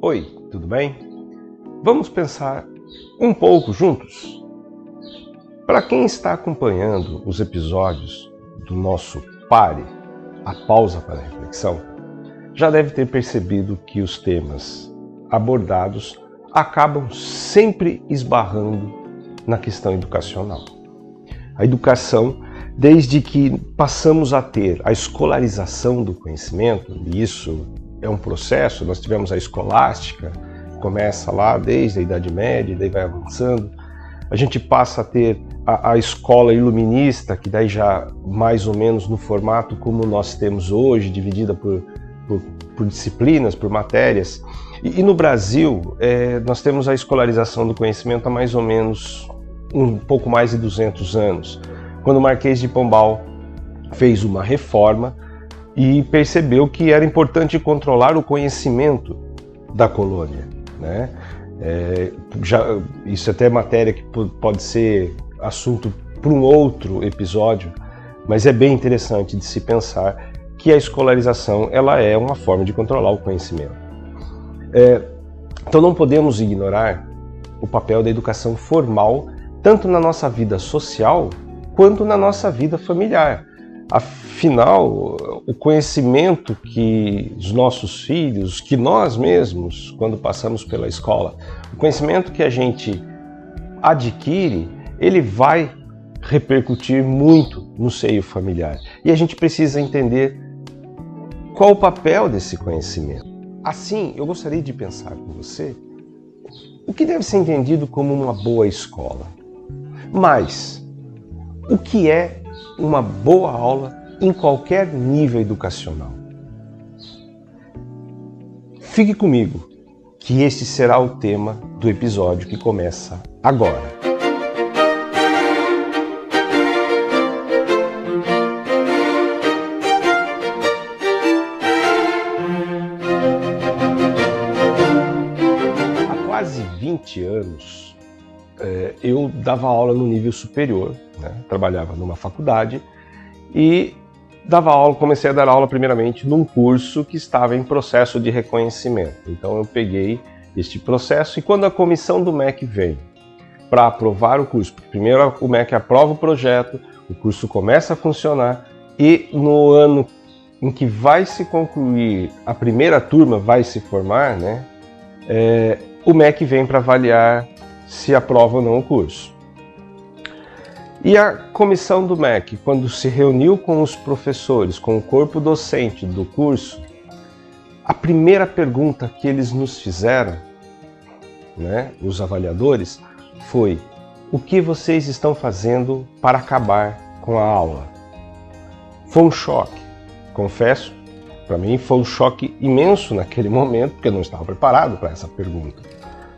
Oi, tudo bem? Vamos pensar um pouco juntos? Para quem está acompanhando os episódios do nosso Pare, a pausa para a reflexão, já deve ter percebido que os temas abordados acabam sempre esbarrando na questão educacional. A educação, desde que passamos a ter a escolarização do conhecimento, e isso é um processo, nós tivemos a escolástica, começa lá desde a Idade Média, daí vai avançando. A gente passa a ter a escola iluminista, que daí já mais ou menos no formato como nós temos hoje, dividida por disciplinas, por matérias. E no Brasil, nós temos a escolarização do conhecimento há mais ou menos um pouco mais de 200 anos, quando o Marquês de Pombal fez uma reforma e percebeu que era importante controlar o conhecimento da colônia, né? Isso até é matéria que pode ser assunto para um outro episódio, mas é bem interessante de se pensar que a escolarização ela é uma forma de controlar o conhecimento. Então não podemos ignorar o papel da educação formal, tanto na nossa vida social quanto na nossa vida familiar. Afinal, o conhecimento que os nossos filhos, que nós mesmos, quando passamos pela escola, o conhecimento que a gente adquire, ele vai repercutir muito no seio familiar. E a gente precisa entender qual o papel desse conhecimento. Assim, eu gostaria de pensar com você o que deve ser entendido como uma boa escola. Mas, o que é uma boa aula em qualquer nível educacional? Fique comigo, que este será o tema do episódio que começa agora. Há quase 20 anos, eu dava aula no nível superior, né? Trabalhava numa faculdade e comecei a dar aula primeiramente num curso que estava em processo de reconhecimento. Então eu peguei este processo e quando a comissão do MEC vem para aprovar o curso, primeiro o MEC aprova o projeto, o curso começa a funcionar e no ano em que vai se concluir, a primeira turma vai se formar, né? O MEC vem para avaliar se aprova ou não o curso. E a comissão do MEC, quando se reuniu com os professores, com o corpo docente do curso, a primeira pergunta que eles nos fizeram, né, os avaliadores, foi: o que vocês estão fazendo para acabar com a aula? Foi um choque, confesso, para mim foi um choque imenso naquele momento, porque eu não estava preparado para essa pergunta,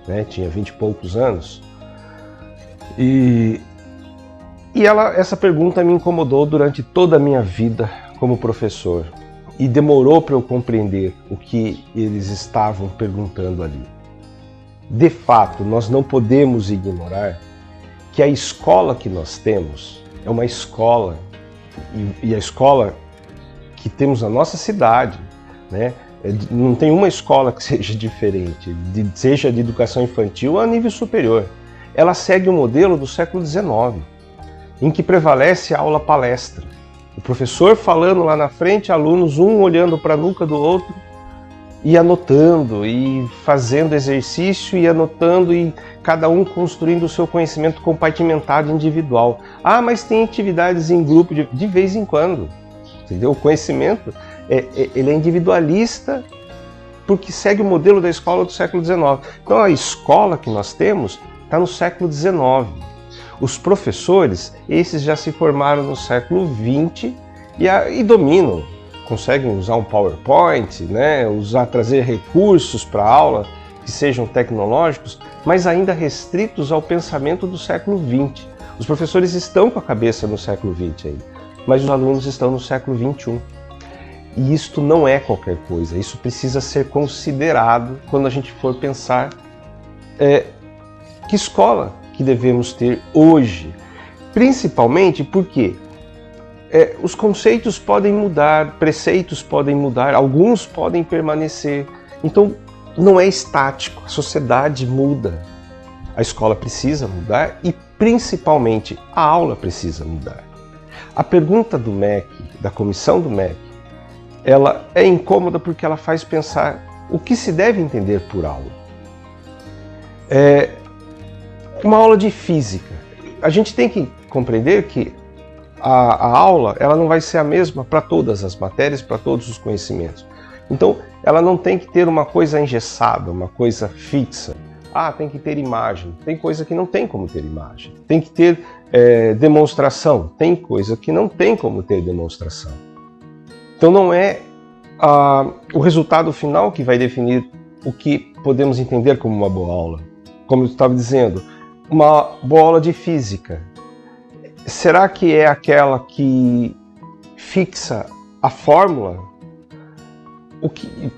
né? Tinha 20 e poucos anos. Essa pergunta me incomodou durante toda a minha vida como professor e demorou para eu compreender o que eles estavam perguntando ali. De fato, nós não podemos ignorar que a escola que nós temos é uma escola, e a escola que temos na nossa cidade, né? Não tem uma escola que seja diferente, seja de educação infantil a nível superior. Ela segue o modelo do século XIX, em que prevalece a aula palestra. O professor falando lá na frente, alunos um olhando para a nuca do outro e anotando, e fazendo exercício e anotando, e cada um construindo o seu conhecimento compartimentado individual. Mas tem atividades em grupo de vez em quando, entendeu? O conhecimento ele é individualista porque segue o modelo da escola do século XIX. Então a escola que nós temos está no século XIX. Os professores, esses já se formaram no século XX e dominam, conseguem usar um PowerPoint, né? Trazer recursos para a aula que sejam tecnológicos, mas ainda restritos ao pensamento do século XX. Os professores estão com a cabeça no século XX ainda, mas os alunos estão no século XXI. E isto não é qualquer coisa, isso precisa ser considerado quando a gente for pensar que escola que devemos ter hoje, principalmente porque os conceitos podem mudar, preceitos podem mudar, alguns podem permanecer. Então, não é estático, a sociedade muda, a escola precisa mudar e principalmente a aula precisa mudar. A pergunta do MEC, da comissão do MEC, ela é incômoda porque ela faz pensar o que se deve entender por aula. Uma aula de física. A gente tem que compreender que a aula ela não vai ser a mesma para todas as matérias, para todos os conhecimentos. Então, ela não tem que ter uma coisa engessada, uma coisa fixa. Tem que ter imagem. Tem coisa que não tem como ter imagem. Tem que ter demonstração. Tem coisa que não tem como ter demonstração. Então, não é o resultado final que vai definir o que podemos entender como uma boa aula. Como eu estava dizendo, uma boa aula de física. Será que é aquela que fixa a fórmula?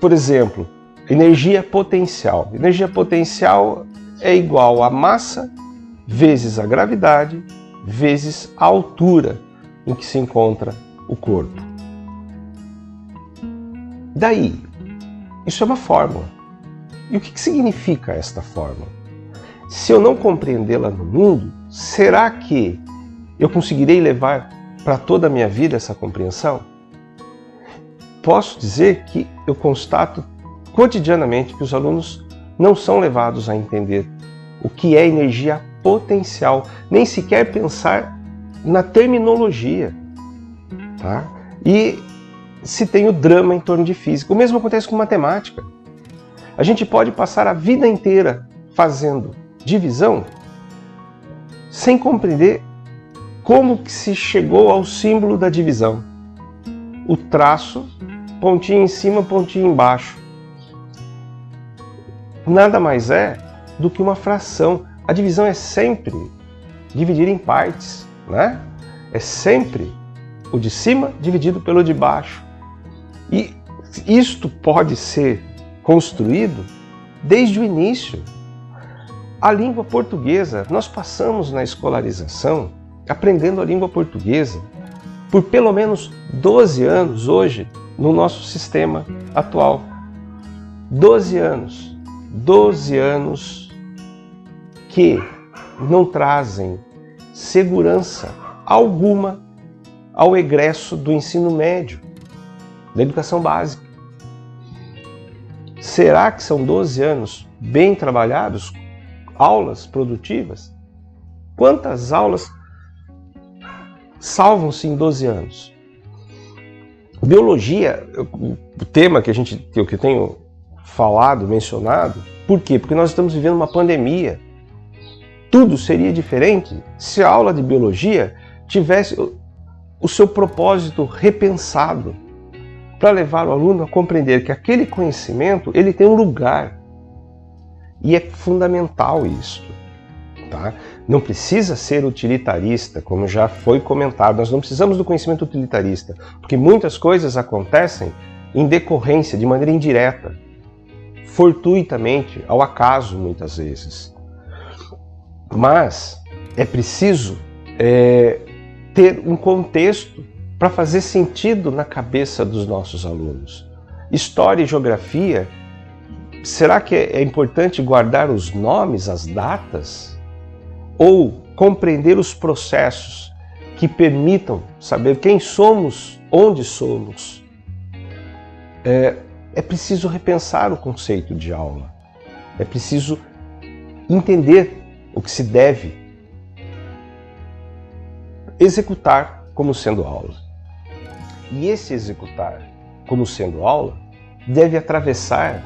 Por exemplo, energia potencial. Energia potencial é igual a massa vezes a gravidade vezes a altura em que se encontra o corpo. Daí, isso é uma fórmula. E o que significa esta fórmula? Se eu não compreendê-la no mundo, será que eu conseguirei levar para toda a minha vida essa compreensão? Posso dizer que eu constato cotidianamente que os alunos não são levados a entender o que é energia potencial, nem sequer pensar na terminologia. Tá? E se tem o drama em torno de física. O mesmo acontece com matemática. A gente pode passar a vida inteira fazendo divisão sem compreender como que se chegou ao símbolo da divisão. O traço, pontinho em cima, pontinho embaixo. Nada mais é do que uma fração. A divisão é sempre dividir em partes, né? É sempre o de cima dividido pelo de baixo. E isto pode ser construído desde o início. A língua portuguesa, nós passamos na escolarização aprendendo a língua portuguesa por pelo menos 12 anos hoje no nosso sistema atual. 12 anos. 12 anos que não trazem segurança alguma ao egresso do ensino médio, da educação básica. Será que são 12 anos bem trabalhados? Aulas produtivas? Quantas aulas salvam-se em 12 anos? Biologia, o tema que eu tenho falado, mencionado, por quê? Porque nós estamos vivendo uma pandemia. Tudo seria diferente se a aula de biologia tivesse o seu propósito repensado para levar o aluno a compreender que aquele conhecimento ele tem um lugar. E é fundamental isso. Tá? Não precisa ser utilitarista, como já foi comentado. Nós não precisamos do conhecimento utilitarista, porque muitas coisas acontecem em decorrência, de maneira indireta, fortuitamente, ao acaso, muitas vezes. Mas é preciso ter um contexto para fazer sentido na cabeça dos nossos alunos. História e geografia, será que é importante guardar os nomes, as datas? Ou compreender os processos que permitam saber quem somos, onde somos? É preciso repensar o conceito de aula. É preciso entender o que se deve executar como sendo aula. E esse executar como sendo aula deve atravessar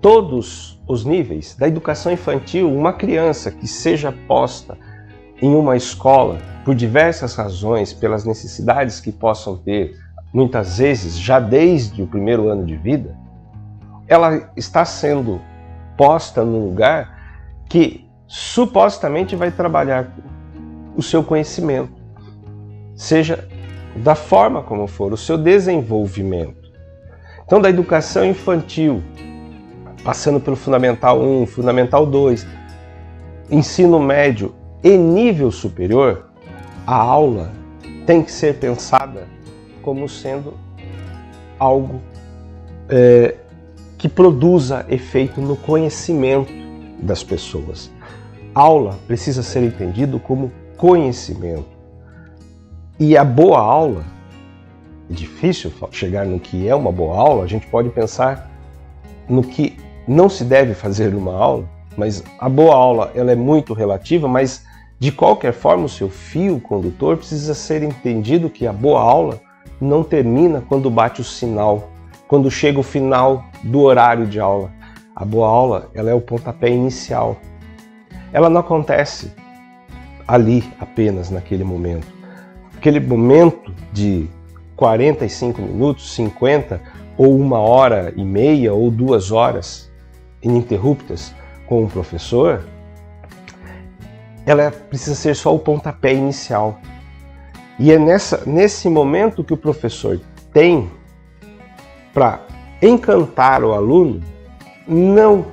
todos os níveis da educação infantil. Uma criança que seja posta em uma escola por diversas razões, pelas necessidades que possam ter, muitas vezes já desde o primeiro ano de vida, ela está sendo posta num lugar que supostamente vai trabalhar o seu conhecimento, seja da forma como for, o seu desenvolvimento. Então, da educação infantil, passando pelo Fundamental 1, Fundamental 2, ensino médio e nível superior, a aula tem que ser pensada como sendo algo que produza efeito no conhecimento das pessoas. Aula precisa ser entendido como conhecimento. E a boa aula, é difícil chegar no que é uma boa aula, a gente pode pensar no que não se deve fazer numa aula, mas a boa aula ela é muito relativa, mas de qualquer forma o seu fio condutor precisa ser entendido que a boa aula não termina quando bate o sinal, quando chega o final do horário de aula. A boa aula ela é o pontapé inicial. Ela não acontece ali apenas naquele momento. Aquele momento de 45 minutos, 50 ou 1h30 ou 2 horas ininterruptas com o professor, ela precisa ser só o pontapé inicial. E é nesse momento que o professor tem para encantar o aluno, não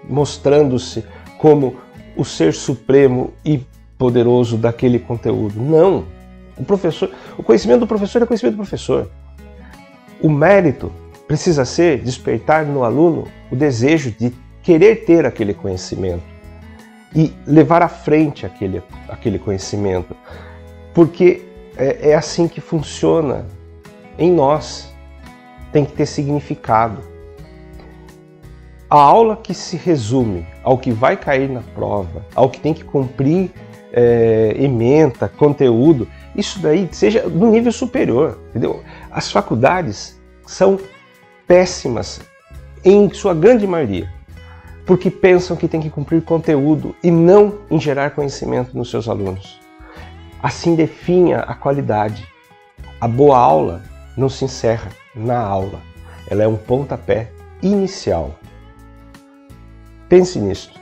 mostrando-se como o ser supremo e poderoso daquele conteúdo. Não. O conhecimento do professor é conhecimento do professor. O mérito precisa ser despertar no aluno o desejo de querer ter aquele conhecimento e levar à frente aquele conhecimento, porque é assim que funciona em nós. Tem que ter significado. A aula que se resume ao que vai cair na prova, ao que tem que cumprir ementa, conteúdo, isso daí seja no nível superior, entendeu? As faculdades são péssimas em sua grande maioria, porque pensam que tem que cumprir conteúdo e não em gerar conhecimento nos seus alunos. Assim definha a qualidade. A boa aula não se encerra na aula, ela é um pontapé inicial. Pense nisso.